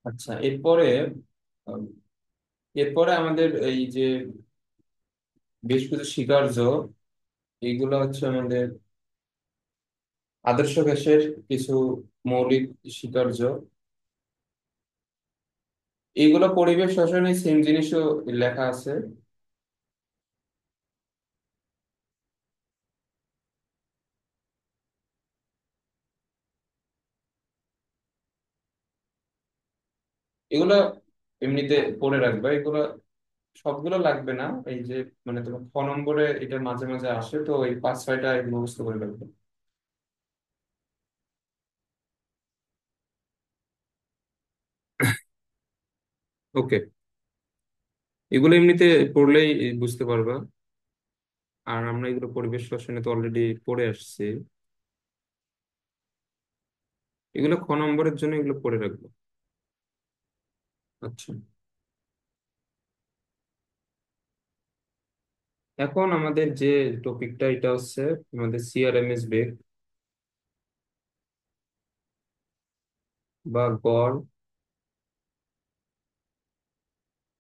আচ্ছা, আম, এরপরে আমাদের এই যে বেশ কিছু স্বীকার্য, এইগুলো হচ্ছে আমাদের আদর্শ গ্যাসের কিছু মৌলিক স্বীকার্য। এইগুলো পরিবেশ রসায়নে সেম জিনিসও লেখা আছে। এগুলো এমনিতে পড়ে রাখবে, এগুলো সবগুলো লাগবে না। এই যে মানে তোমার 6 নম্বরে এটা মাঝে মাঝে আসে, তো এই 5-6টা মুখস্থ করে রাখবে। ওকে, এগুলো এমনিতে পড়লেই বুঝতে পারবা। আর আমরা এগুলো পরিবেশ রসায়নে তো অলরেডি পড়ে আসছি। এগুলো 6 নম্বরের জন্য এগুলো পড়ে রাখবো। আচ্ছা, এখন আমাদের যে টপিকটা এটা হচ্ছে আমাদের সিআরএমএস বেগ বা গড়।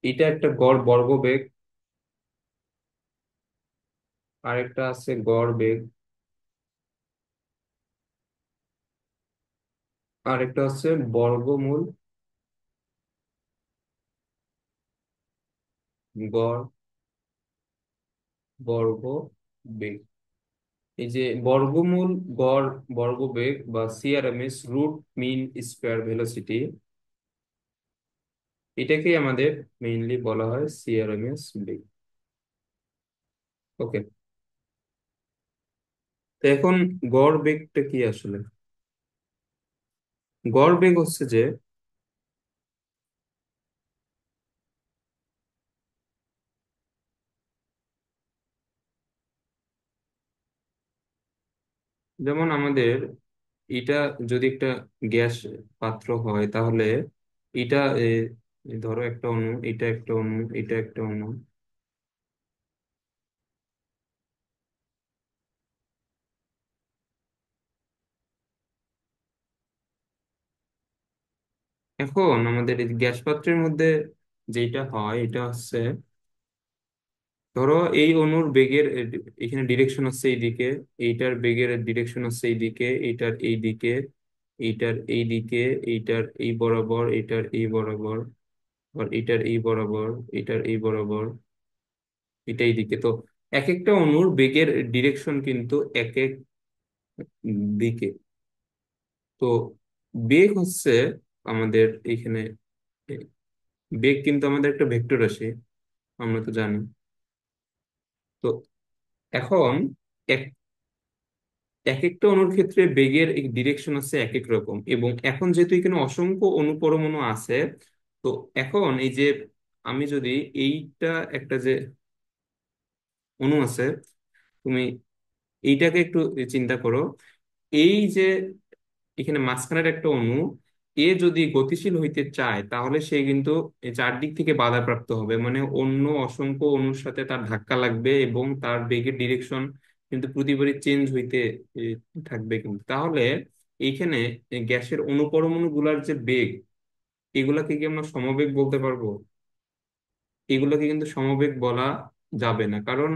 এটা একটা গড় বর্গ বেগ, আর একটা আছে গড় বেগ, আর একটা হচ্ছে বর্গমূল গড় বর্গ বেগ। এই যে বর্গমূল গড় বর্গ বেগ বা CRMS root mean square velocity, এটাকেই আমাদের মেইনলি বলা হয় সিআরএমএস বেগ। ওকে, তো এখন গড় বেগটা কি আসলে? গড় বেগ হচ্ছে যে, যেমন আমাদের এটা যদি একটা গ্যাস পাত্র হয়, তাহলে এটা ধরো একটা অণু, এটা একটা অণু, এটা একটা অণু। এখন আমাদের এই গ্যাস পাত্রের মধ্যে যেটা হয় এটা হচ্ছে, ধরো এই অণুর বেগের এখানে ডিরেকশন হচ্ছে এইদিকে, এইটার বেগের ডিরেকশন হচ্ছে এইদিকে, এইটার এই দিকে, এইটার এই দিকে, এইটার এই বরাবর, এইটার এই বরাবর, আর এইটার এই বরাবর, এইটার এই বরাবর, এটাই দিকে। তো এক একটা অণুর বেগের ডিরেকশন কিন্তু এক এক দিকে। তো বেগ হচ্ছে আমাদের এখানে, বেগ কিন্তু আমাদের একটা ভেক্টর রাশি, আমরা তো জানি। তো এখন এক এক একটা অণুর ক্ষেত্রে বেগের ডিরেকশন হচ্ছে এক এক রকম, এবং এখন যেহেতু এখানে অসংখ্য অণু পরমাণু আছে, তো এখন এই যে আমি যদি এইটা একটা যে অণু আছে, তুমি এইটাকে একটু চিন্তা করো। এই যে এখানে মাঝখানের একটা অণু, এ যদি গতিশীল হইতে চায় তাহলে সে কিন্তু এই চারদিক থেকে বাধাপ্রাপ্ত হবে, মানে অন্য অসংখ্য অণুর সাথে তার ধাক্কা লাগবে এবং তার বেগের ডিরেকশন কিন্তু প্রতিবারই চেঞ্জ হইতে এ, থাকবে। কিন্তু তাহলে এইখানে গ্যাসের অণুপরমাণু গুলার যে বেগ, এগুলাকে কি আমরা সমবেগ বলতে পারবো? এগুলোকে কিন্তু সমবেগ বলা যাবে না, কারণ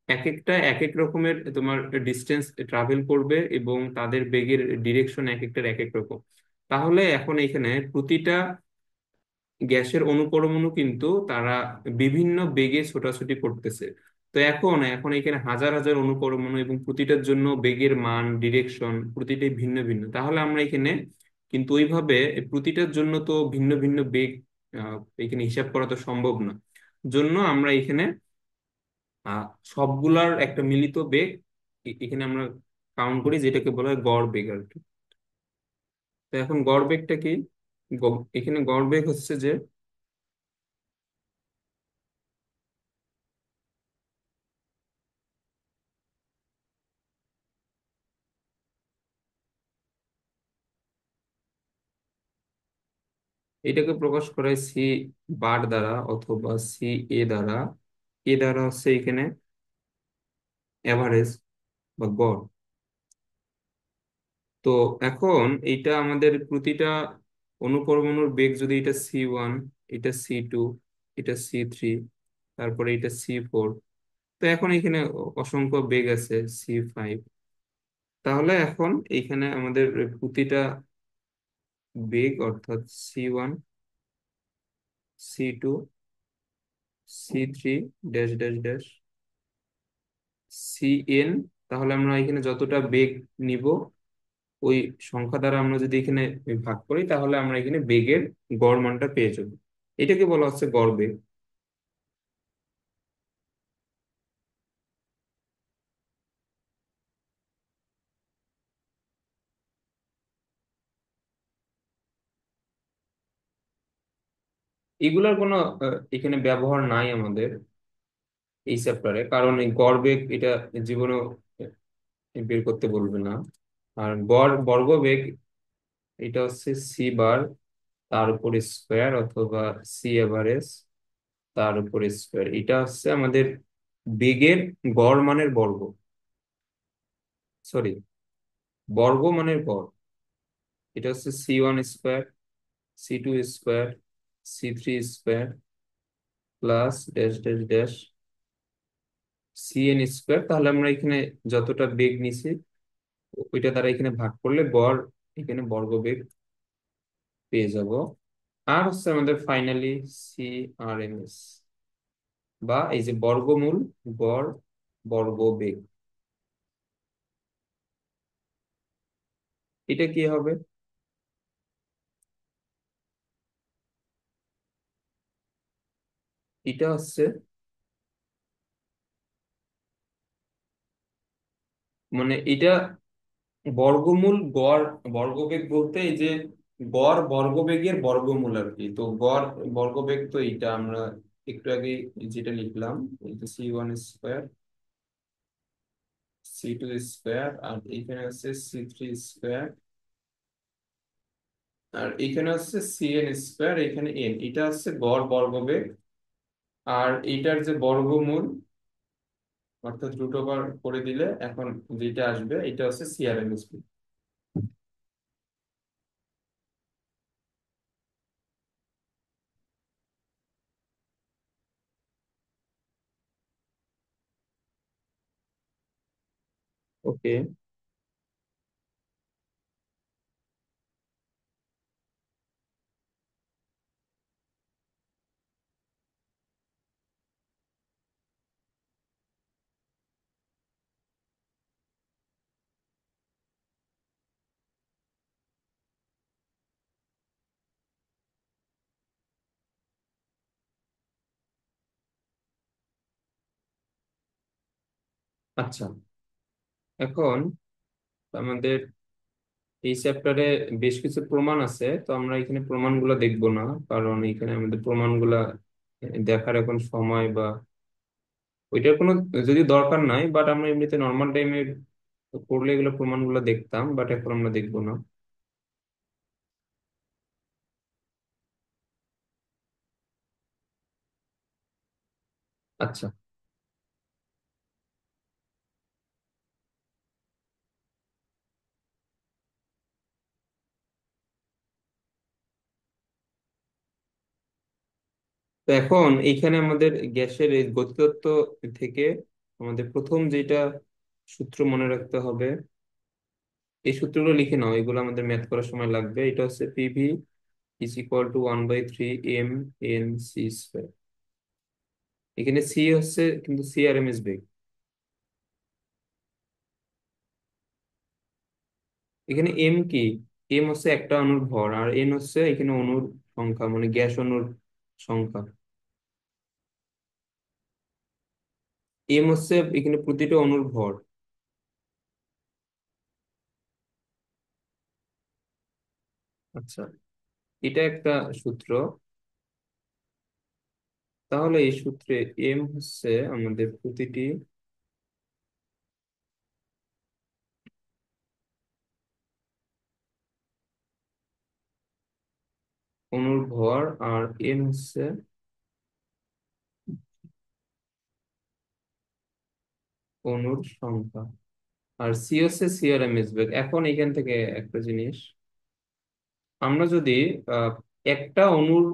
এক একটা এক এক রকমের তোমার ডিস্টেন্স ট্রাভেল করবে এবং তাদের বেগের ডিরেকশন এক একটার এক এক রকম। তাহলে এখন এখানে প্রতিটা গ্যাসের অণুপরমাণু কিন্তু তারা বিভিন্ন বেগে ছোটাছুটি করতেছে। তো এখন এখন এখানে হাজার হাজার অণুপরমাণু এবং প্রতিটার জন্য বেগের মান ডিরেকশন প্রতিটাই ভিন্ন ভিন্ন। তাহলে আমরা এখানে কিন্তু ওইভাবে প্রতিটার জন্য তো ভিন্ন ভিন্ন বেগ এখানে হিসাব করা তো সম্ভব না। জন্য আমরা এখানে আহ সবগুলার একটা মিলিত বেগ এখানে আমরা কাউন্ট করি, যেটাকে বলা হয় গড় বেগ আর কি। তো এখন গড় বেগটা কি? এখানে গড় বেগ হচ্ছে যে, এটাকে প্রকাশ করা হয় সি বার দ্বারা অথবা সি এ দ্বারা। এ দ্বারা হচ্ছে এখানে এভারেজ বা গড়। তো এখন এইটা আমাদের প্রতিটা অনুপরমাণুর বেগ যদি এটা c1, এটা c2, এটা c3, তারপরে এটা c4, তো এখন এখানে অসংখ্য বেগ আছে, c5। তাহলে এখন এইখানে আমাদের প্রতিটা বেগ অর্থাৎ c1, c2, c3 dash dash dash cn, তাহলে আমরা এখানে যতটা বেগ নিব ওই সংখ্যা দ্বারা আমরা যদি এখানে ভাগ করি, তাহলে আমরা এখানে বেগের গড় মানটা পেয়ে যাবো। এটাকে বলা হচ্ছে গড় বেগ। এগুলার কোনো এখানে ব্যবহার নাই আমাদের এই চ্যাপ্টারে, কারণ এই গড় বেগ এটা জীবনেও বের করতে বলবে না। আর গড় বর্গ বেগ এটা হচ্ছে সি বার তার উপর স্কোয়ার, অথবা সি এভারেজ তার উপর স্কোয়ার। এটা হচ্ছে আমাদের বেগের গড় মানের বর্গ, সরি, বর্গ মানের গড়। এটা হচ্ছে c1 square, c2 square, c3 square plus dash dash dash cn square. তাহলে আমরা এখানে যতটা বেগ নিছি ওইটা দ্বারা এখানে ভাগ করলে গড় এখানে বর্গ বেগ পেয়ে যাব। আর হচ্ছে আমাদের finally C R M S, বা এই যে বর্গমূল গড় বর্গ বেগ, এটা কি হবে? এটা হচ্ছে মানে এটা বর্গমূল গড় বর্গবেগ বলতে এই যে গড় বর্গবেগের বর্গমূল আর কি। তো গড় বর্গবেগ তো এইটা আমরা একটু আগে যেটা লিখলাম, এই যে c1 স্কোয়ার, c2 স্কোয়ার, আর এইখানে আছে c3 স্কোয়ার, আর এইখানে হচ্ছে cn স্কোয়ার, এখানে n, এটা হচ্ছে গড় বর্গবেগ। আর এইটার যে বর্গমূল অর্থাৎ রুট ওভার করে দিলে এখন যেটা আসবে এটা হচ্ছে সিআরএমএস। ওকে। আচ্ছা, এখন আমাদের এই চ্যাপ্টারে বেশ কিছু প্রমাণ আছে, তো আমরা এখানে প্রমাণগুলো দেখব না, কারণ এখানে আমাদের প্রমাণগুলা দেখার এখন সময় বা ওইটার কোনো যদি দরকার নাই, বাট আমরা এমনিতে নর্মাল টাইমে করলে এগুলো প্রমাণগুলো দেখতাম, বাট এখন আমরা দেখবো না। আচ্ছা, তো এখন এইখানে আমাদের গ্যাসের এই গতিতত্ত্ব থেকে আমাদের প্রথম যেটা সূত্র মনে রাখতে হবে, এই সূত্রগুলো লিখে নাও, এগুলো আমাদের ম্যাথ করার সময় লাগবে। এটা হচ্ছে PV is equal to 1/3 M N C square. এখানে সি হচ্ছে কিন্তু সিআরএমএস বেগ। এখানে এম কি? এম হচ্ছে একটা অণুর ভর, আর এন হচ্ছে এখানে অণুর সংখ্যা, মানে গ্যাস অণুর সংখ্যা। এম হচ্ছে এখানে প্রতিটা অণুর ভর। আচ্ছা, এটা একটা সূত্র। তাহলে এই সূত্রে এম হচ্ছে আমাদের প্রতিটি অণুর ভর, আর এন হচ্ছে অণুর সংখ্যা, আর সি হচ্ছে সিআরএমএস বেগ। এখন এখান থেকে একটা জিনিস, আমরা যদি আহ, একটা অণুর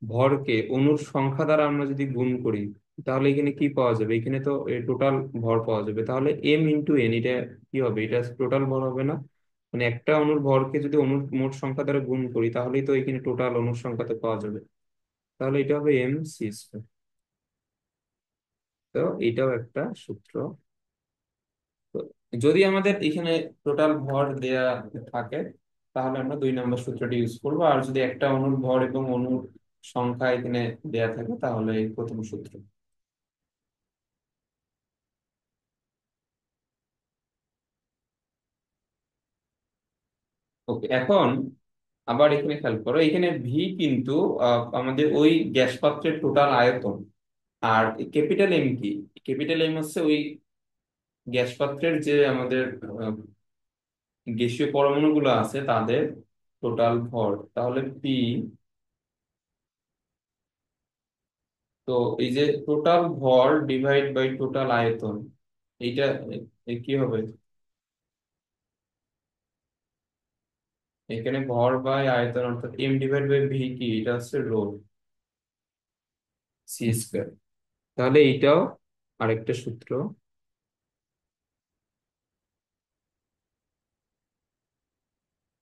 ভরকে অণুর সংখ্যা দ্বারা আমরা যদি গুণ করি, তাহলে এখানে কি পাওয়া যাবে? এখানে তো টোটাল ভর পাওয়া যাবে। তাহলে m × n, এটা কি হবে? এটা টোটাল ভর হবে না? মানে একটা অণুর ভরকে যদি অণুর মোট সংখ্যা দ্বারা গুণ করি, তাহলেই তো এখানে টোটাল অণুর সংখ্যাতে পাওয়া যাবে। তাহলে এটা হবে m c²। তো এটাও একটা সূত্র। তো যদি আমাদের এখানে টোটাল ভর দেয়া থাকে, তাহলে আমরা 2 নম্বর সূত্রটি ইউজ করবো। আর যদি একটা অণুর ভর এবং অণুর সংখ্যা এখানে দেয়া থাকে, তাহলে এই প্রথম সূত্র। ওকে, এখন আবার এখানে খেয়াল করো, এখানে ভি কিন্তু আমাদের ওই গ্যাস পাত্রের টোটাল আয়তন। আর ক্যাপিটাল এম কি? ক্যাপিটাল এম হচ্ছে ওই গ্যাস পাত্রের যে আমাদের গ্যাসীয় পরমাণুগুলো আছে তাদের টোটাল ভর। তাহলে পি, তো এই যে টোটাল ভর ডিভাইড বাই টোটাল আয়তন, এইটা কি হবে? এখানে ভর বাই আয়তন, অর্থাৎ m/v কি? এটা হচ্ছে রো c²। তাহলে এইটাও আরেকটা সূত্র।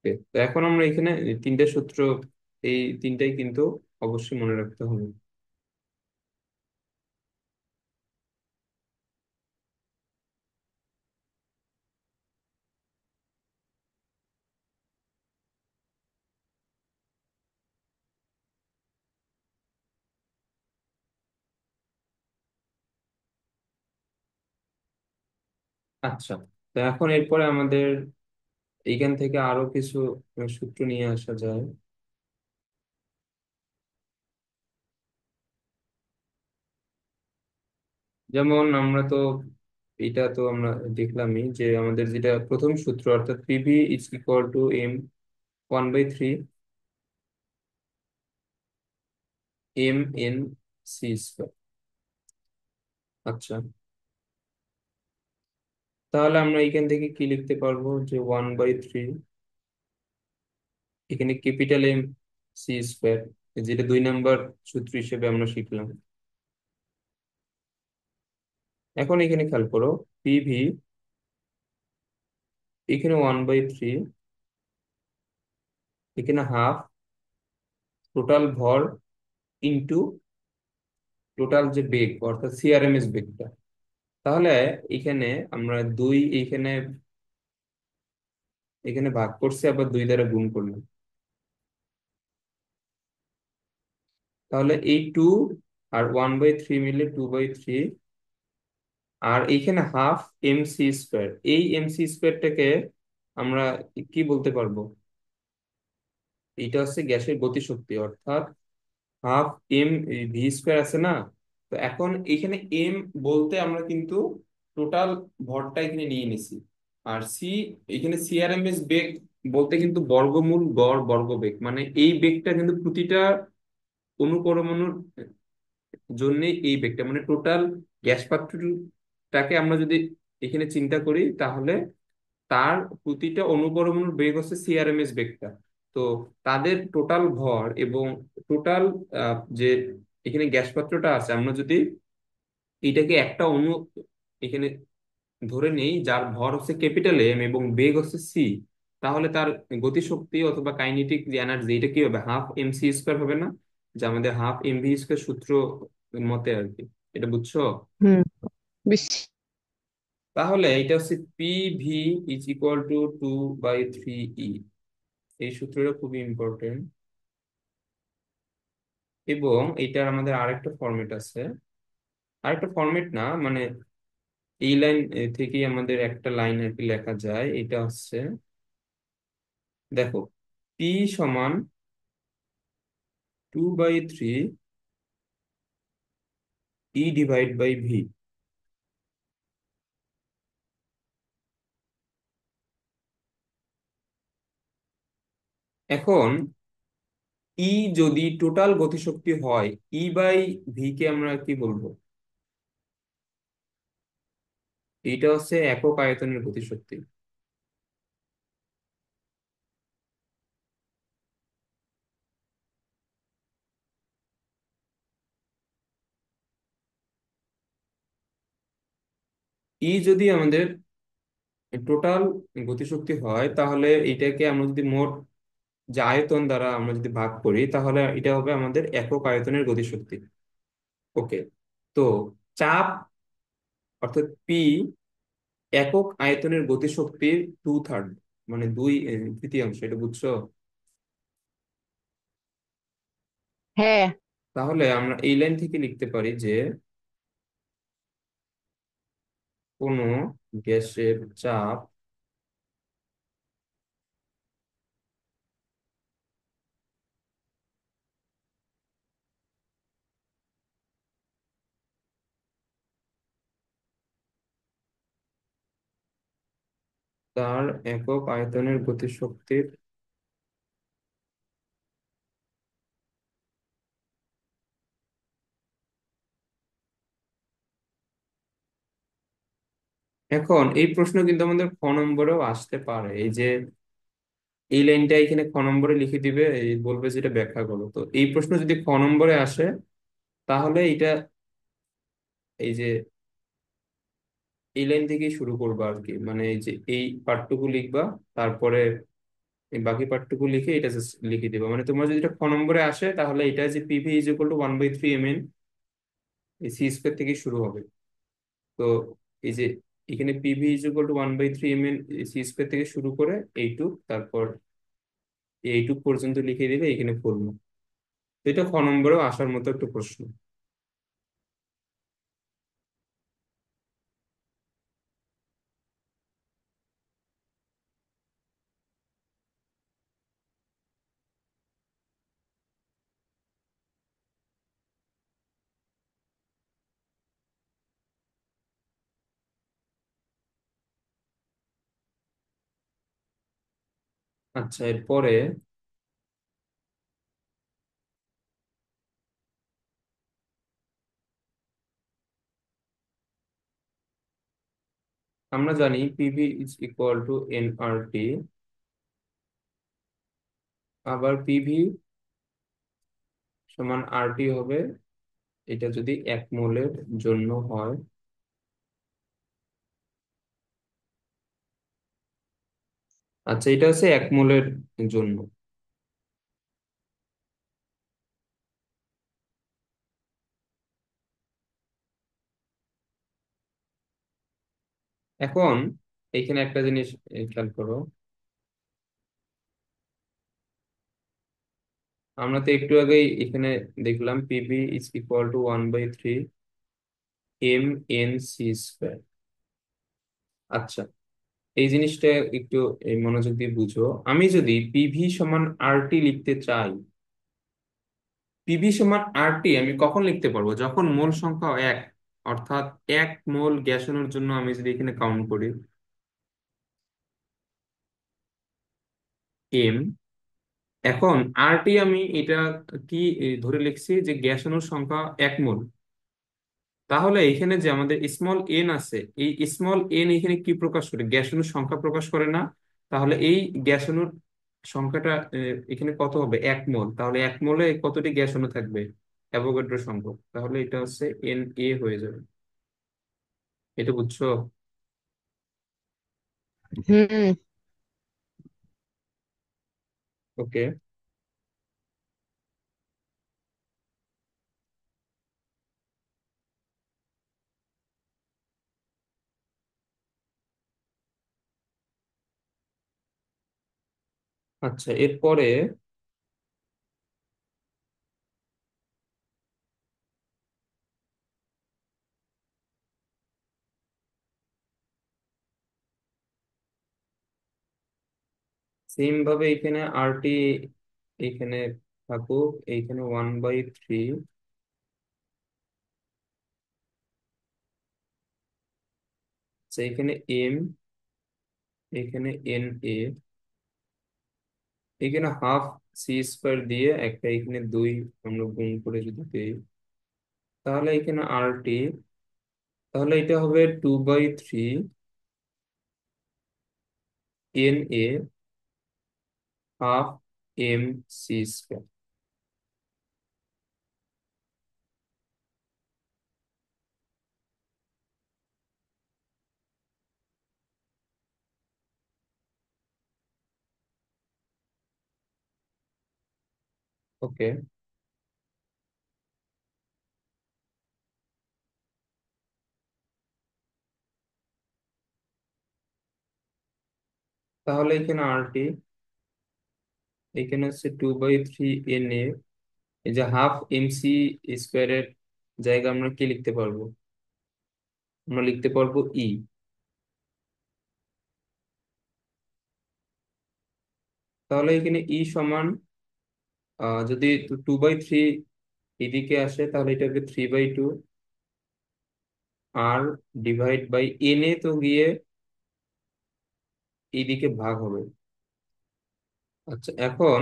Okay, তো এখন আমরা এখানে এই তিনটা সূত্র, এই তিনটাই কিন্তু অবশ্যই মনে রাখতে হবে। আচ্ছা, তো এখন এরপরে আমাদের এইখান থেকে আরো কিছু সূত্র নিয়ে আসা যায়। যেমন আমরা তো, এটা তো আমরা দেখলামই যে আমাদের যেটা প্রথম সূত্র, অর্থাৎ PV is equal two m1/3 mn c²। আচ্ছা, তাহলে আমরা এখান থেকে কি লিখতে পারবো? যে 1/3, এখানে ক্যাপিটাল m c², যেটা 2 নম্বর সূত্র হিসেবে আমরা শিখলাম। এখন এখানে খেয়াল করো, পিভি এখানে 1/3, এখানে হাফ টোটাল ভর ইন্টু টোটাল যে বেগ, অর্থাৎ সিআরএমএস বেগটা। তাহলে এখানে আমরা দুই, এখানে এখানে ভাগ করছি, আবার 2 দ্বারা গুণ করলাম। তাহলে এই 2 আর 1/3 মিলে 2/3। আর এইখানে হাফ mc², এই mc²টাকে আমরা কি বলতে পারবো? এটা হচ্ছে গ্যাসের গতিশক্তি, অর্থাৎ হাফ m v² আছে না? তো এখন এখানে এম বলতে আমরা কিন্তু টোটাল ভরটা এখানে নিয়ে নিছি। আর সি, এখানে সিআরএমএস বেগ বলতে কিন্তু বর্গমূল গড় বর্গবেগ, মানে এই বেগটা কিন্তু প্রতিটা অনুপরমাণুর জন্য এই বেগটা, মানে টোটাল গ্যাস পাত্রটাকে আমরা যদি এখানে চিন্তা করি, তাহলে তার প্রতিটা অনুপরমাণুর বেগ হচ্ছে সিআরএমএস বেগটা। তো তাদের টোটাল ভর এবং টোটাল যে এখানে গ্যাস পাত্রটা আছে, আমরা যদি এটাকে একটা অণু এখানে ধরে নেই যার ভর হচ্ছে ক্যাপিটাল এম এবং বেগ হচ্ছে সি, তাহলে তার গতিশক্তি অথবা কাইনেটিক যে এনার্জি, এটা কি হবে? ½ mc² হবে না? যে আমাদের ½ mv² সূত্র মতে আর কি। এটা বুঝছো? হুম। বেশ। তাহলে এটা হচ্ছে পিভি ইজ ইকুয়াল টু 2/3 ই। এই সূত্রটা খুবই ইম্পর্টেন্ট। এবং এটার আমাদের আরেকটা ফরম্যাট আছে। আরেকটা ফরম্যাট না, মানে এই লাইন থেকেই আমাদের একটা লাইন আর কি লেখা যায়। এটা হচ্ছে, দেখো, পি সমান 2/3 E/V। এখন ই যদি টোটাল গতিশক্তি হয়, E/V কে আমরা কি বলবো? এটা হচ্ছে একক আয়তনের গতিশক্তি। যদি আমাদের টোটাল গতিশক্তি হয়, তাহলে এটাকে আমরা যদি মোট যে আয়তন দ্বারা আমরা যদি ভাগ করি, তাহলে এটা হবে আমাদের একক আয়তনের গতিশক্তি। ওকে। তো চাপ অর্থাৎ পি একক আয়তনের গতিশক্তির 2/3, মানে দুই তৃতীয়াংশ, এটা বুঝছো? হ্যাঁ। তাহলে আমরা এই লাইন থেকে লিখতে পারি যে কোনো গ্যাসের চাপ তার একক আয়তনের গতিশক্তির, এখন এই প্রশ্ন কিন্তু আমাদের খ নম্বরেও আসতে পারে। এই যে এই লাইনটা এখানে খ নম্বরে লিখে দিবে, এই বলবে যে এটা ব্যাখ্যা করো। তো এই প্রশ্ন যদি খ নম্বরে আসে, তাহলে এটা এই যে এই লাইন থেকেই শুরু করবা আর কি, মানে এই যে এই পার্টটুকু লিখবা, তারপরে এই বাকি পার্টটুকু লিখে এটা just লিখে দিবা। মানে তোমার যদি এটা খ নম্বরে আসে, তাহলে এটা যে PV is equal to 1/3 mn, এই সি স্কোয়ার থেকে শুরু হবে। তো এই যে এখানে PV is equal to 1/3 mn, C square থেকে শুরু করে এইটুক, তারপর এইটুক পর্যন্ত লিখে দিলে এখানে ফর্মুলা। তো এটা খ নম্বরেও আসার মতো একটা প্রশ্ন। আচ্ছা, এরপরে আমরা জানি PV is equal two nRT. আবার পিভি সমান আরটি হবে, এটা যদি 1 মোলের জন্য হয়। আচ্ছা, এটা হচ্ছে 1 মোলের জন্য। এখন এখানে একটা জিনিস খেয়াল করো। আমরা তো একটু আগেই এখানে দেখলাম PV is equal to 1/3 mn c square. আচ্ছা, এই জিনিসটা একটু এই মনোযোগ দিয়ে বুঝো। আমি যদি পিভি সমান আরটি লিখতে চাই, পিভি সমান আরটি আমি কখন লিখতে পারবো? যখন মোল সংখ্যা 1, অর্থাৎ 1 মোল গ্যাস অণুর জন্য আমি যদি এখানে কাউন্ট করি এম। এখন আরটি আমি এটা কি ধরে লিখছি যে গ্যাস অণুর সংখ্যা 1 মোল। তাহলে এখানে যে আমাদের স্মল এন আছে, এই স্মল এন এখানে কি প্রকাশ করে? গ্যাস অণুর সংখ্যা প্রকাশ করে না? তাহলে এই গ্যাস অণুর সংখ্যাটা এখানে কত হবে? 1 মোল। তাহলে 1 মোলে কতটি গ্যাস অণু থাকবে? অ্যাভোগাড্রো সংখ্যক। তাহলে এটা হচ্ছে এন হয়ে যাবে। এটা বুঝছো? হুম। ওকে। আচ্ছা, এরপরে সেম ভাবে এখানে আরটি এখানে থাকুক, এইখানে 1/3। আচ্ছা, এখানে এম, এখানে এন এখানে হাফ সি স্কোয়ার দিয়ে একটা এখানে 2 আমরা গুণ করে যদি দিই, তাহলে এখানে আরটি, তাহলে এটা হবে 2/3 NA হাফ MC স্কোয়ার। ওকে, তাহলে এখানে আর টি, এখানে হচ্ছে 2/3 NA। এই যে হাফ MC স্কোয়ারের জায়গা আমরা কি লিখতে পারবো? আমরা লিখতে পারবো ই। তাহলে এখানে ই সমান, যদি 2/3 এদিকে আসে তাহলে এটাকে 3/2 আর ডিভাইড বাই NA, তো গিয়ে এইদিকে ভাগ হবে। আচ্ছা, এখন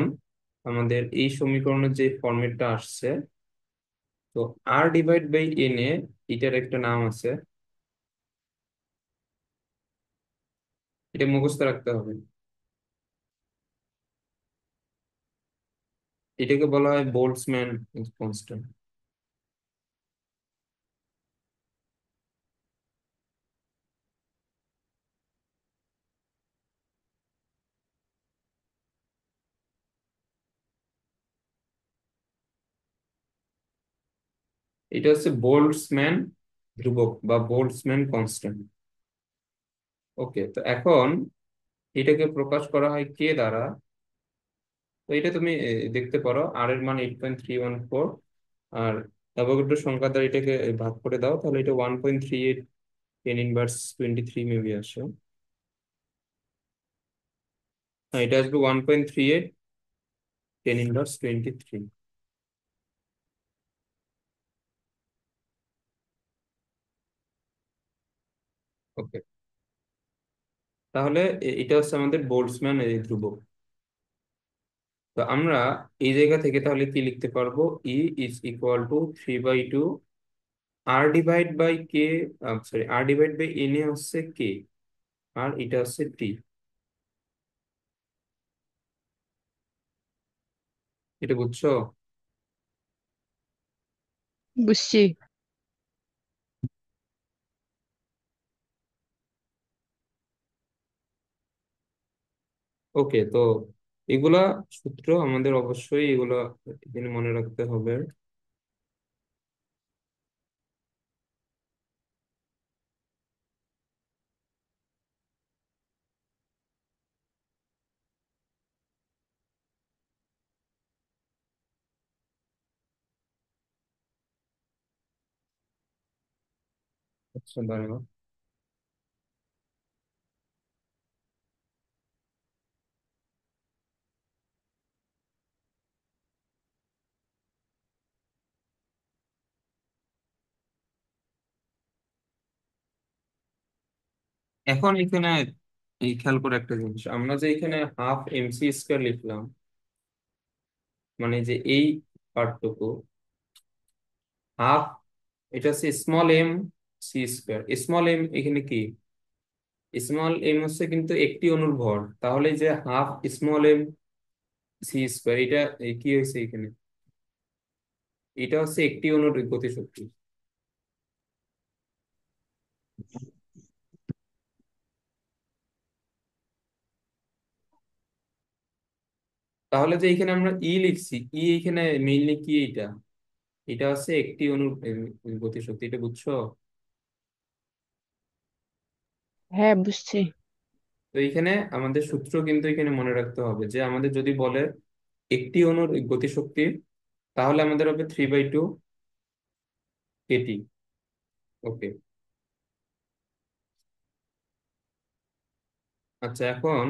আমাদের এই সমীকরণের যে ফরম্যাটটা আসছে, তো R/NA, এটার একটা নাম আছে, এটা মুখস্থ রাখতে হবে। এটাকে বলা হয় বোল্টজম্যান কনস্ট্যান্ট। এটা হচ্ছে বোল্টজম্যান ধ্রুবক বা বোল্টজম্যান কনস্ট্যান্ট। ওকে, তো এখন এটাকে প্রকাশ করা হয় কে দ্বারা? তো এটা তুমি দেখতে পারো, আর এর মান 8.314, আর অ্যাভোগাড্রো সংখ্যা দ্বারা এটাকে ভাগ করে দাও, তাহলে এটা 1.38 10^23 মেবি আসে। হ্যাঁ, এটা আসবে 1.38 10^23। ওকে, তাহলে এটা হচ্ছে আমাদের বোল্টজম্যান এই ধ্রুবক। তো আমরা এই জায়গা থেকে তাহলে কি লিখতে পারবো? E is equal to 3/2 R/K, sorry, R/NA হচ্ছে কে, আর এটা হচ্ছে টি। এটা বুঝছো? বুঝছি। ওকে, তো এগুলা সূত্র আমাদের অবশ্যই এগুলা এখানে মনে রাখতে হবে। আচ্ছা, দাঁড়াও। এখন এখানে এই খেয়াল করে একটা জিনিস, আমরা যে এখানে হাফ MC² লিখলাম, মানে যে এই পার্টটুকু হাফ, এটা হচ্ছে small m C²। Small m এখানে কি? স্মল m হচ্ছে কিন্তু একটি অণুর ভর, তাহলে যে হাফ স্মল m C², এটা কি হয়েছে এখানে? এটা হচ্ছে একটি অণুর গতিশক্তি। তাহলে যে এখানে আমরা ই লিখছি, এখানে মেইনলি কি? এটা এটা হচ্ছে একটি অণুর গতিশক্তি, এটা বুঝছো? হ্যাঁ, বুঝছি। তো এখানে আমাদের সূত্র কিন্তু এখানে মনে রাখতে হবে, যে আমাদের যদি বলে একটি অণুর গতিশক্তি, তাহলে আমাদের হবে 3/2 KT। ওকে, আচ্ছা, এখন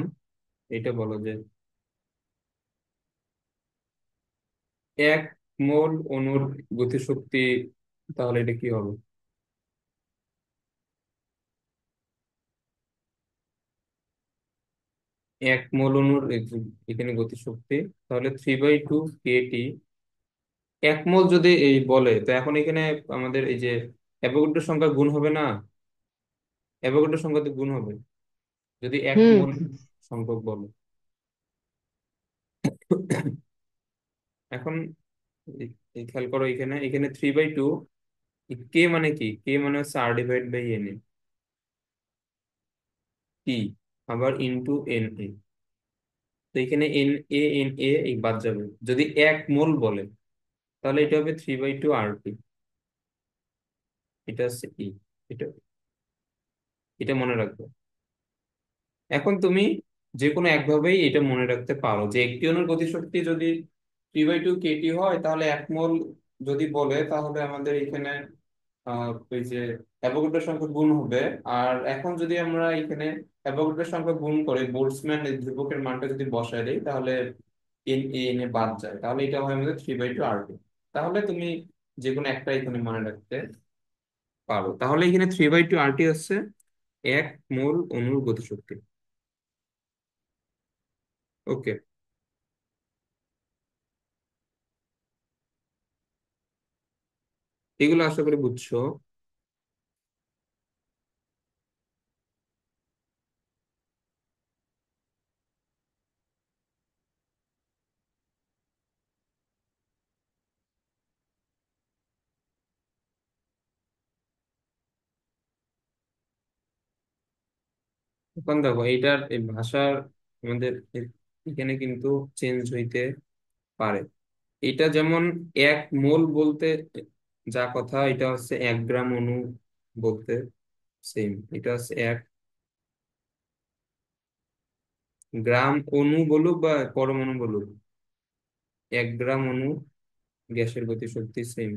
এটা বলো যে 1 মোল অণুর গতিশক্তি, তাহলে এটা কি হবে? 1 মোল অণুর এখানে গতিশক্তি, তাহলে 3/2 KT। 1 মোল যদি এই বলে, তো এখন এখানে আমাদের এই যে অ্যাভোগাড্রো সংখ্যা গুণ হবে না? অ্যাভোগাড্রো সংখ্যাতে গুণ হবে যদি এক হুম। মোল সংখ্যক বলে। এখন এই খেয়াল করো, এখানে এখানে 3/2, কে মানে কি? কে মানে হচ্ছে R/NA, টি, আবার ইন্টু NA। তো এখানে এন এ এই বাদ যাবে। যদি 1 মোল বলে তাহলে এটা হবে 3/2 RT। এটা হচ্ছে ই। এটা এটা মনে রাখবে। এখন তুমি যে কোনো একভাবেই এটা মনে রাখতে পারো যে একটি অণুর গতিশক্তি যদি 3/2 kT হয়, তাহলে 1 মোল যদি বলে তাহলে আমাদের এখানে ওই যে অ্যাভোগাড্রো সংখ্যা গুণ হবে। আর এখন যদি আমরা এখানে অ্যাভোগাড্রো সংখ্যা গুণ করে বোল্টজম্যান এই ধ্রুবকের মানটা যদি বসায় দিই, তাহলে এন এ বাদ যায়, তাহলে এটা হয় আমাদের 3/2 RT। তাহলে তুমি যে কোনো একটা এখানে মনে রাখতে পারো। তাহলে এখানে 3/2 RT হচ্ছে 1 মোল অণুর গতিশক্তি। ওকে, এগুলো আশা করি বুঝছো। এখন দেখো এইটার এই ভাষার আমাদের এখানে কিন্তু চেঞ্জ হইতে পারে। এটা যেমন 1 মোল বলতে যা কথা, এটা হচ্ছে 1 গ্রাম অণু বলতে সেম। এটা হচ্ছে 1 গ্রাম অণু বলুক বা পরমাণু বলুক, 1 গ্রাম অণু গ্যাসের গতিশক্তি সেম।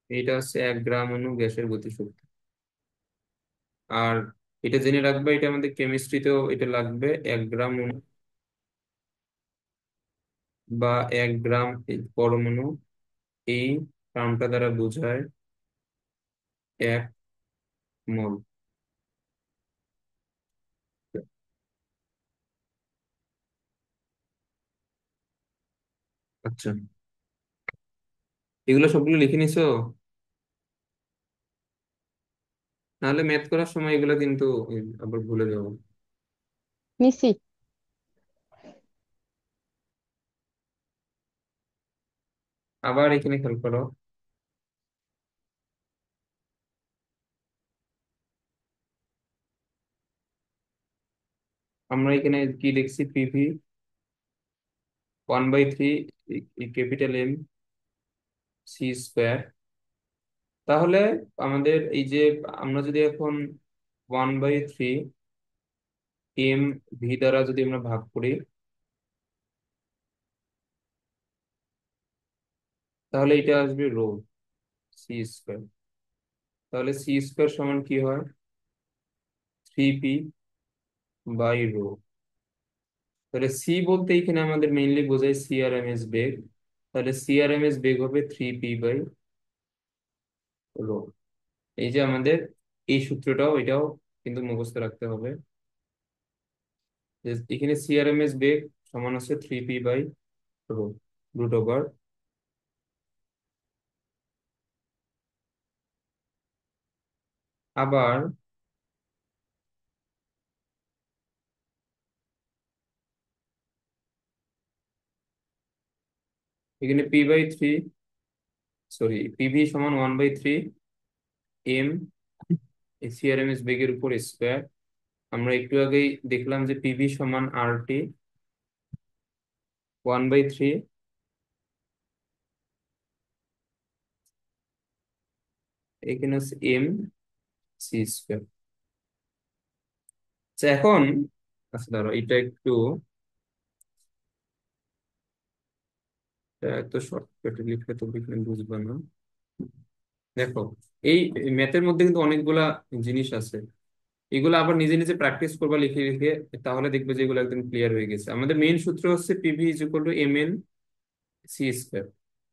এটা হচ্ছে 1 গ্রাম অণু গ্যাসের গতিশক্তি। আর এটা জেনে রাখবে, এটা আমাদের কেমিস্ট্রিতেও এটা লাগবে। 1 গ্রাম অণু বা 1 গ্রাম পরমাণু, এই টার্মটা দ্বারা বোঝায় 1 মোল। আচ্ছা, এগুলো সবগুলো লিখে নিছো? নাহলে ম্যাথ করার সময় এগুলো কিন্তু আবার ভুলে যাবো। নিছি। আবার এখানে খেয়াল করো, আমরা এখানে কি লিখছি? PV 1/3 capital M C square. তাহলে আমাদের এই যে আমরা যদি এখন 1/3 M V দ্বারা যদি আমরা ভাগ করি, তাহলে এটা আসবে রো C স্কোয়ার। তাহলে C স্কোয়ার সমান কি হয়? 3P/রো। তাহলে সি বলতে এখানে আমাদের মেইনলি বোঝায় CRMS বেগ। তাহলে CRMS বেগ হবে 3P/রো। এই যে আমাদের এই সূত্রটাও, এটাও কিন্তু মুখস্থ রাখতে হবে যে এখানে CRMS বেগ সমান আছে 3P/রো √ওভার। আবার এখানে P/3, সরি, পিভি সমান 1/3 M CRMS বেগের উপর স্কোয়ার। আমরা একটু আগেই দেখলাম যে পিভি সমান RT 1/3, এখানে হচ্ছে M C স্কোয়ার। আচ্ছা এখন, আচ্ছা ধরো এটা একটু, এত শর্টকাটে লিখলে তো এখানে বুঝবে না। দেখো, এই ম্যাথের মধ্যে কিন্তু অনেকগুলা জিনিস আছে। এগুলো আবার নিজে নিজে প্র্যাকটিস করবা লিখে লিখে, তাহলে দেখবে যে এগুলো একদম ক্লিয়ার হয়ে গেছে। আমাদের মেইন সূত্র হচ্ছে PV = MN C স্কোয়ার।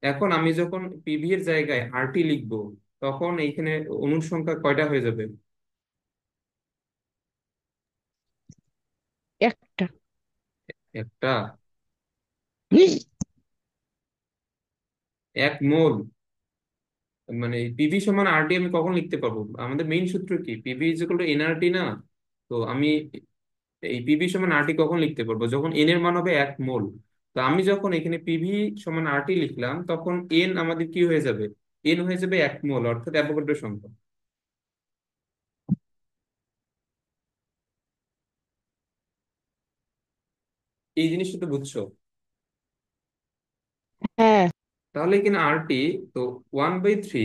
এখন আমি যখন পিভি এর জায়গায় RT লিখবো, তখন এইখানে অণুর সংখ্যা কয়টা হয়ে যাবে? একটা। একটা। 1 মোল মানে পিভি সমান RT আমি কখন লিখতে পারবো? আমাদের মেইন সূত্র কি? PV = NRT না? তো আমি এই পিভি সমান RT কখন লিখতে পারবো? যখন এন এর মান হবে 1 মোল। তো আমি যখন এখানে পিভি সমান আরটি লিখলাম, তখন এন আমাদের কি হয়ে যাবে? এন হয়ে যাবে 1 মোল, অর্থাৎ অ্যাভোগাড্রো সংখ্যা। এই জিনিসটা তো বুঝছো? হ্যাঁ। তাহলে এখানে আরটি, তো 1/3।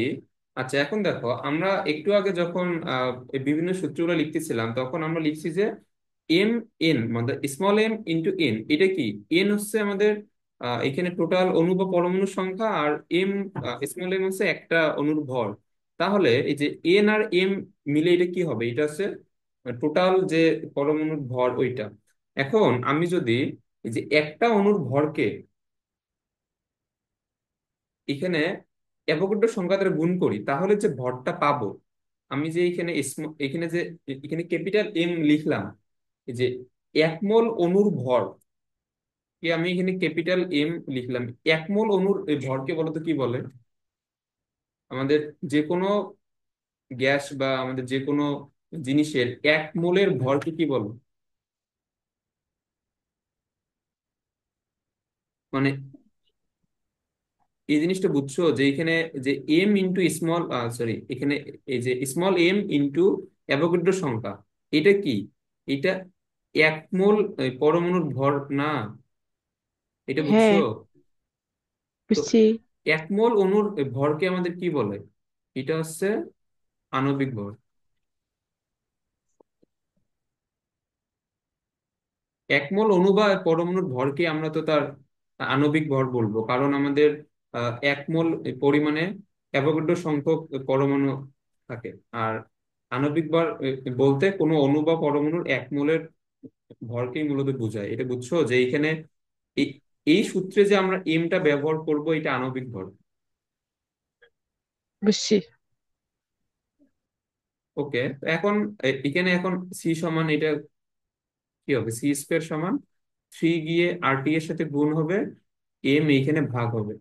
আচ্ছা, এখন দেখো আমরা একটু আগে যখন এই বিভিন্ন সূত্রগুলো লিখতেছিলাম, তখন আমরা লিখছি যে এম এন মানে স্মল এম ইন্টু এন, এটা কি? এন হচ্ছে আমাদের এখানে টোটাল অণু বা পরমাণুর সংখ্যা, আর এম স্মল এম হচ্ছে একটা অণুর ভর। তাহলে এই যে এন আর এম মিলে এটা কি হবে? এটা হচ্ছে টোটাল যে পরমাণুর ভর ওইটা। এখন আমি যদি এই যে একটা অণুর ভরকে এখানে অ্যাভোগাড্রো সংখ্যা দ্বারা গুণ করি, তাহলে যে ভরটা পাবো, আমি যে এখানে এখানে যে এখানে ক্যাপিটাল এম লিখলাম, এই যে 1 মোল অণুর ভর কি, আমি এখানে ক্যাপিটাল এম লিখলাম। 1 মোল অণুর এই ভরকে বলতো কি বলে? আমাদের যে কোনো গ্যাস বা আমাদের যে কোনো জিনিসের 1 মোলের ভরকে কি বলে? মানে এই জিনিসটা বুঝছো যে এখানে যে এম ইন্টু স্মল, সরি, এখানে এই যে স্মল এম ইন্টু অ্যাভোগাড্রো সংখ্যা, এটা কি? এটা 1 মোল পরমাণুর ভর না? এটা বুঝছো? হ্যাঁ, তো বুঝছি। 1 মোল অণুর ভরকে আমাদের কি বলে? এটা হচ্ছে আণবিক ভর। 1 মোল অণু বা পরমাণুর ভরকে আমরা তো তার আণবিক ভর বলবো, কারণ আমাদের 1 মোল পরিমাণে অ্যাভোগাড্রো সংখ্যক পরমাণু থাকে। আর আণবিক ভর বলতে কোনো অণু বা পরমাণুর 1 মোলের ভরকেই মূলত বোঝায়। এটা বুঝছো যে এইখানে এই এই সূত্রে যে আমরা এমটা ব্যবহার করব, এটা আণবিক ভর। বুঝছি। ওকে, এখন এখানে এখন সি সমান এটা কি হবে? সি স্কোয়ার সমান 3 গিয়ে আর টি এর সাথে গুণ হবে, এম এইখানে ভাগ হবে।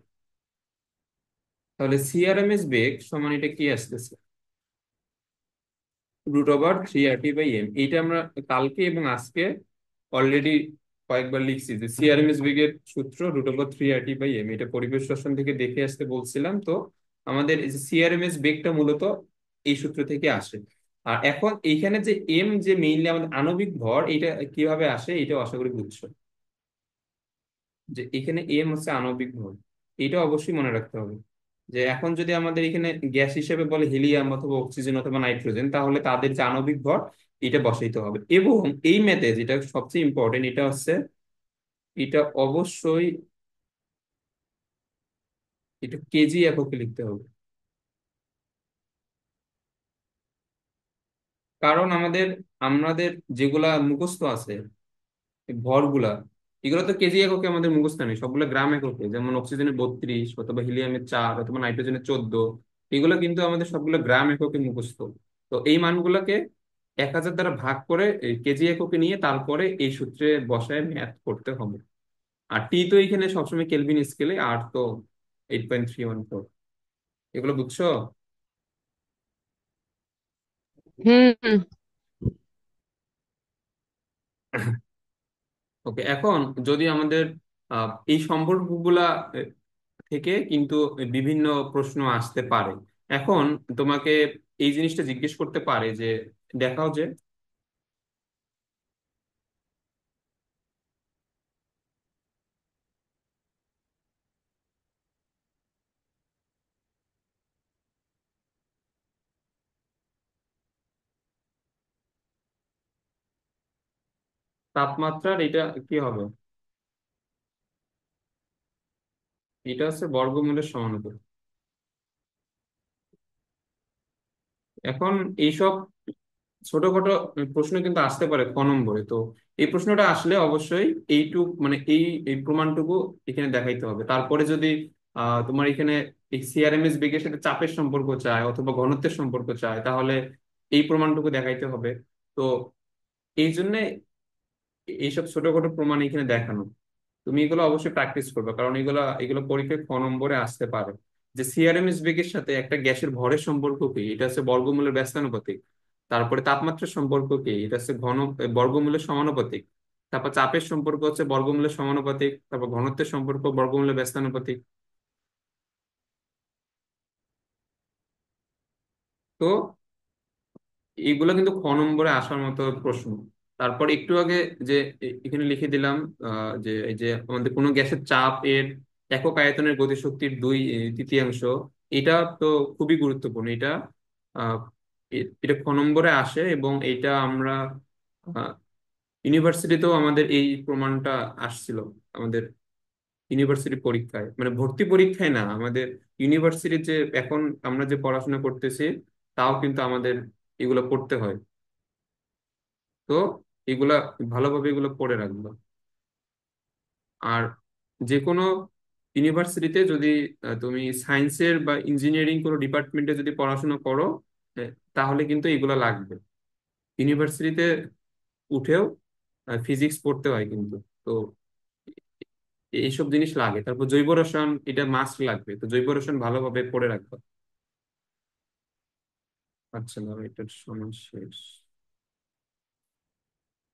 তাহলে সিআরএমএস বেগ সমান এটা কি আসতেছে? √3 RT/m। এইটা আমরা কালকে এবং আজকে অলরেডি কয়েকবার লিখছি যে সিআরএমএস বেগের সূত্র √3 RT/m, এটা পরিবেশ রসায়ন থেকে দেখে আসতে বলছিলাম। তো আমাদের এই যে সিআরএমএস বেগটা মূলত এই সূত্র থেকে আসে। আর এখন এইখানে যে এম যে মেইনলি আমাদের আণবিক ভর, এটা কিভাবে আসে এটা আশা করি বুঝছো, যে এখানে এম হচ্ছে আণবিক ভর। এটা অবশ্যই মনে রাখতে হবে যে এখন যদি আমাদের এখানে গ্যাস হিসেবে বলে হিলিয়াম অথবা অক্সিজেন অথবা নাইট্রোজেন, তাহলে তাদের যে আণবিক ভর এটা বসাইতে হবে। এবং এই ম্যাথে যেটা সবচেয়ে ইম্পর্টেন্ট, এটা হচ্ছে এটা অবশ্যই এটা কেজি এককে লিখতে হবে। কারণ আমাদের যেগুলা মুখস্থ আছে ভরগুলা, এগুলো তো কেজি এককে আমাদের মুখস্থ নেই, সবগুলো গ্রাম এককে। যেমন অক্সিজেনের 32 অথবা হিলিয়ামের 4 অথবা নাইট্রোজেনের 14, এগুলো কিন্তু আমাদের সবগুলো গ্রাম এককে মুখস্থ। তো এই মানগুলোকে 1000 দ্বারা ভাগ করে এই কেজি এককে নিয়ে তারপরে এই সূত্রে বসায় ম্যাথ করতে হবে। আর টি তো এখানে সবসময় কেলভিন স্কেলে, আর তো 8.314। এগুলো বুঝছো? হুম। ওকে, এখন যদি আমাদের এই সম্পর্কগুলা থেকে কিন্তু বিভিন্ন প্রশ্ন আসতে পারে। এখন তোমাকে এই জিনিসটা জিজ্ঞেস করতে পারে যে দেখাও যে তাপমাত্রার এটা কি হবে? এটা হচ্ছে বর্গমূলের সমানুপাতিক। এখন এইসব ছোটখাটো প্রশ্ন কিন্তু আসতে পারে ক নম্বরে। তো এই প্রশ্নটা আসলে অবশ্যই এইটুক মানে এই এই প্রমাণটুকু এখানে দেখাইতে হবে। তারপরে যদি তোমার এখানে এই সিআরএমএস বেগের সাথে চাপের সম্পর্ক চায় অথবা ঘনত্বের সম্পর্ক চায়, তাহলে এই প্রমাণটুকু দেখাইতে হবে। তো এই জন্য এইসব ছোটখাটো প্রমাণ এখানে দেখানো। তুমি এগুলো অবশ্যই প্র্যাকটিস করবে, কারণ এগুলো এগুলো পরীক্ষায় ক নম্বরে আসতে পারে। যে সিআরএমএস বেগের সাথে একটা গ্যাসের ভরের সম্পর্ক কি, এটা হচ্ছে বর্গমূলের ব্যস্তানুপাতিক। তারপরে তাপমাত্রার সম্পর্ক কি, এটা হচ্ছে বর্গমূলের সমানুপাতিক। তারপর চাপের সম্পর্ক হচ্ছে বর্গমূলের সমানুপাতিক, তারপর ঘনত্বের সম্পর্ক বর্গমূলের ব্যস্তানুপাতিক। তো এইগুলো কিন্তু খ নম্বরে আসার মতো প্রশ্ন। তারপর একটু আগে যে এখানে লিখে দিলাম, যে এই যে আমাদের কোনো গ্যাসের চাপ এর একক আয়তনের গতিশক্তির দুই তৃতীয়াংশ, এটা তো খুবই গুরুত্বপূর্ণ। এটা আহ, এটা খ নম্বরে আসে, এবং এটা আমরা ইউনিভার্সিটিতেও আমাদের এই প্রমাণটা আসছিল। আমাদের ইউনিভার্সিটি পরীক্ষায়, মানে ভর্তি পরীক্ষায় না, আমাদের ইউনিভার্সিটি যে এখন আমরা যে পড়াশোনা করতেছি, তাও কিন্তু আমাদের এগুলো পড়তে হয়। তো এগুলা ভালোভাবে এগুলো পড়ে রাখবো। আর যে কোনো ইউনিভার্সিটিতে যদি তুমি সায়েন্সের বা ইঞ্জিনিয়ারিং কোনো ডিপার্টমেন্টে যদি পড়াশোনা করো, তাহলে কিন্তু এগুলা লাগবে। ইউনিভার্সিটিতে উঠেও ফিজিক্স পড়তে হয় কিন্তু। তো এইসব জিনিস লাগে। তারপর জৈব রসায়ন, এটা মাস্ট লাগবে, তো জৈব রসায়ন ভালোভাবে পড়ে রাখবে। আচ্ছা, না এটার সময় শেষ।